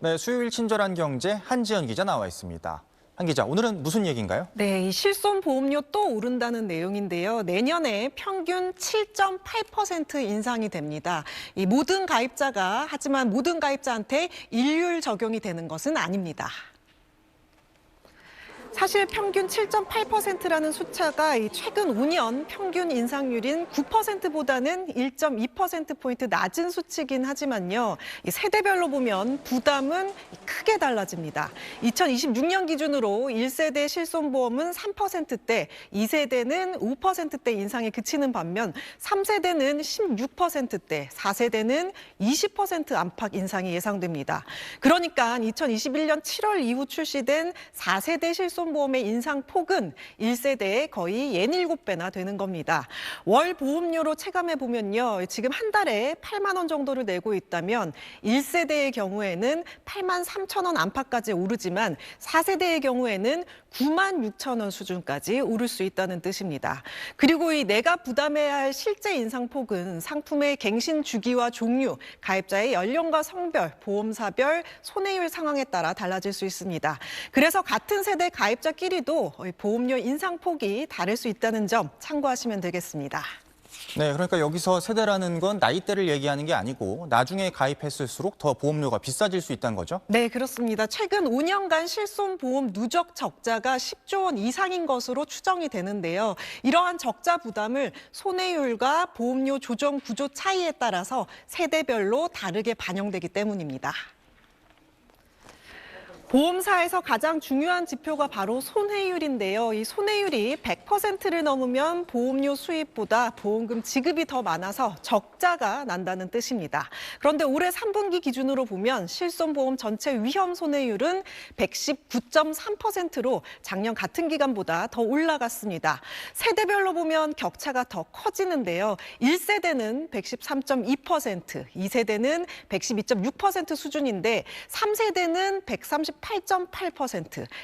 네, 수요일 친절한 경제 한지연 기자 나와 있습니다. 한 기자, 오늘은 무슨 얘기인가요? 네, 이 실손보험료 또 오른다는 내용인데요. 내년에 평균 7.8% 인상이 됩니다. 이 모든 가입자가 하지만 모든 가입자한테 일률 적용이 되는 것은 아닙니다. 사실 평균 7.8%라는 숫자가 최근 5년 평균 인상률인 9%보다는 1.2%포인트 낮은 수치긴 하지만요. 이 세대별로 보면 부담은 크게 달라집니다. 2026년 기준으로 1세대 실손보험은 3%대, 2세대는 5%대 인상에 그치는 반면 3세대는 16%대, 4세대는 20% 안팎 인상이 예상됩니다. 그러니까 2021년 7월 이후 출시된 4세대 실손보험의 인상폭은 1세대의 거의 67배나 되는 겁니다. 월 보험료로 체감해 보면요. 지금 한 달에 8만 원 정도를 내고 있다면 1세대의 경우에는 8만 3천 원 안팎까지 오르지만 4세대의 경우에는 9만 6천 원 수준까지 오를 수 있다는 뜻입니다. 그리고 이 내가 부담해야 할 실제 인상폭은 상품의 갱신 주기와 종류, 가입자의 연령과 성별, 보험사별, 손해율 상황에 따라 달라질 수 있습니다. 그래서 같은 세대 가입자끼리도 보험료 인상폭이 다를 수 있다는 점 참고하시면 되겠습니다. 네, 그러니까 여기서 세대라는 건 나이대를 얘기하는 게 아니고 나중에 가입했을수록 더 보험료가 비싸질 수 있다는 거죠? 네, 그렇습니다. 최근 5년간 실손보험 누적 적자가 10조 원 이상인 것으로 추정이 되는데요. 이러한 적자 부담을 손해율과 보험료 조정 구조 차이에 따라서 세대별로 다르게 반영되기 때문입니다. 보험사에서 가장 중요한 지표가 바로 손해율인데요. 이 손해율이 100%를 넘으면 보험료 수입보다 보험금 지급이 더 많아서 적자가 난다는 뜻입니다. 그런데 올해 3분기 기준으로 보면 실손보험 전체 위험 손해율은 119.3%로 작년 같은 기간보다 더 올라갔습니다. 세대별로 보면 격차가 더 커지는데요. 1세대는 113.2%, 2세대는 112.6% 수준인데 3세대는 138.8%,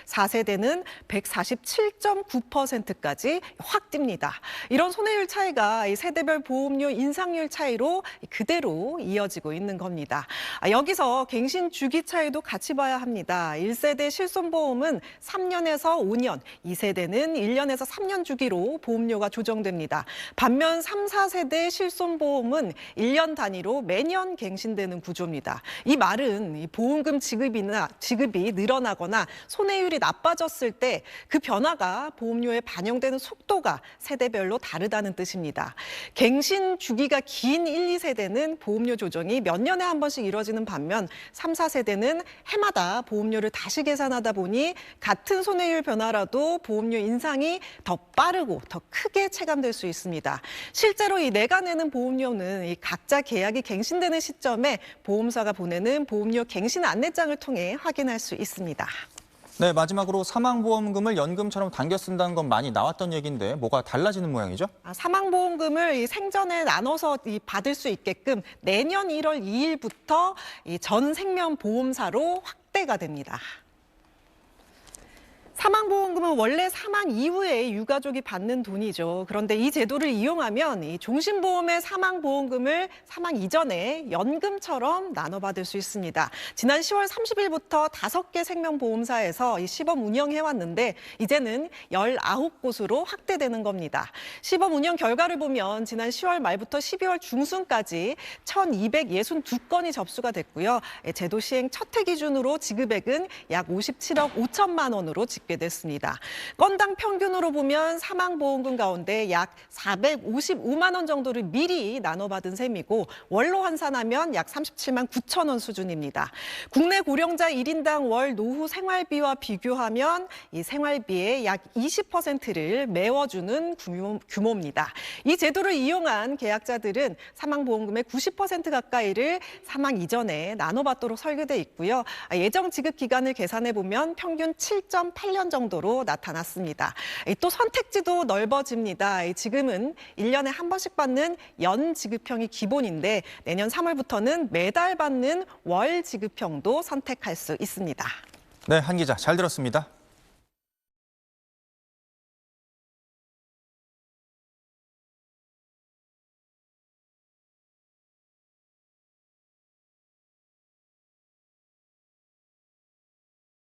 4세대는 147.9%까지 확 뜁니다. 이런 손해율 차이가 세대별 보험료 인상률 차이로 그대로 이어지고 있는 겁니다. 여기서 갱신 주기 차이도 같이 봐야 합니다. 1세대 실손보험은 3년에서 5년, 2세대는 1년에서 3년 주기로 보험료가 조정됩니다. 반면 3, 4세대 실손보험은 1년 단위로 매년 갱신되는 구조입니다. 이 말은 보험금 지급이 늘어나거나 손해율이 나빠졌을 때 그 변화가 보험료에 반영되는 속도가 세대별로 다르다는 뜻입니다. 갱신 주기가 긴 1, 2세대는 보험료 조정이 몇 년에 한 번씩 이루어지는 반면 3, 4세대는 해마다 보험료를 다시 계산하다 보니 같은 손해율 변화라도 보험료 인상이 더 빠르고 더 크게 체감될 수 있습니다. 실제로 이 내가 내는 보험료는 이 각자 계약이 갱신되는 시점에 보험사가 보내는 보험료 갱신 안내장을 통해 확인할 수 있습니다. 네, 마지막으로 사망보험금을 연금처럼 당겨 쓴다는 건 많이 나왔던 얘기인데 뭐가 달라지는 모양이죠? 사망보험금을 생전에 나눠서 받을 수 있게끔 내년 1월 2일부터 전 생명보험사로 확대가 됩니다. 사망보험금은 원래 사망 이후에 유가족이 받는 돈이죠. 그런데 이 제도를 이용하면 이 종신보험의 사망보험금을 사망 이전에 연금처럼 나눠받을 수 있습니다. 지난 10월 30일부터 5개 생명보험사에서 이 시범 운영해왔는데 이제는 19곳으로 확대되는 겁니다. 시범 운영 결과를 보면 지난 10월 말부터 12월 중순까지 1,262건이 접수가 됐고요. 제도 시행 첫 해 기준으로 지급액은 약 57억 5천만 원으로 집계됐습니다. 건당 평균으로 보면 사망보험금 가운데 약 455만 원 정도를 미리 나눠받은 셈이고 월로 환산하면 약 37만 9천 원 수준입니다. 국내 고령자 1인당 월 노후 생활비와 비교하면 이 생활비의 약 20%를 메워주는 규모입니다. 이 제도를 이용한 계약자들은 사망보험금의 90% 가까이를 사망 이전에 나눠받도록 설계돼 있고요. 예정 지급 기간을 계산해 보면 평균 7.8년 정도로 나타났습니다. 또 선택지도 넓어집니다. 지금은 1년에 한 번씩 받는 연 지급형이 기본인데 내년 3월부터는 매달 받는 월 지급형도 선택할 수 있습니다. 네, 한 기자 잘 들었습니다.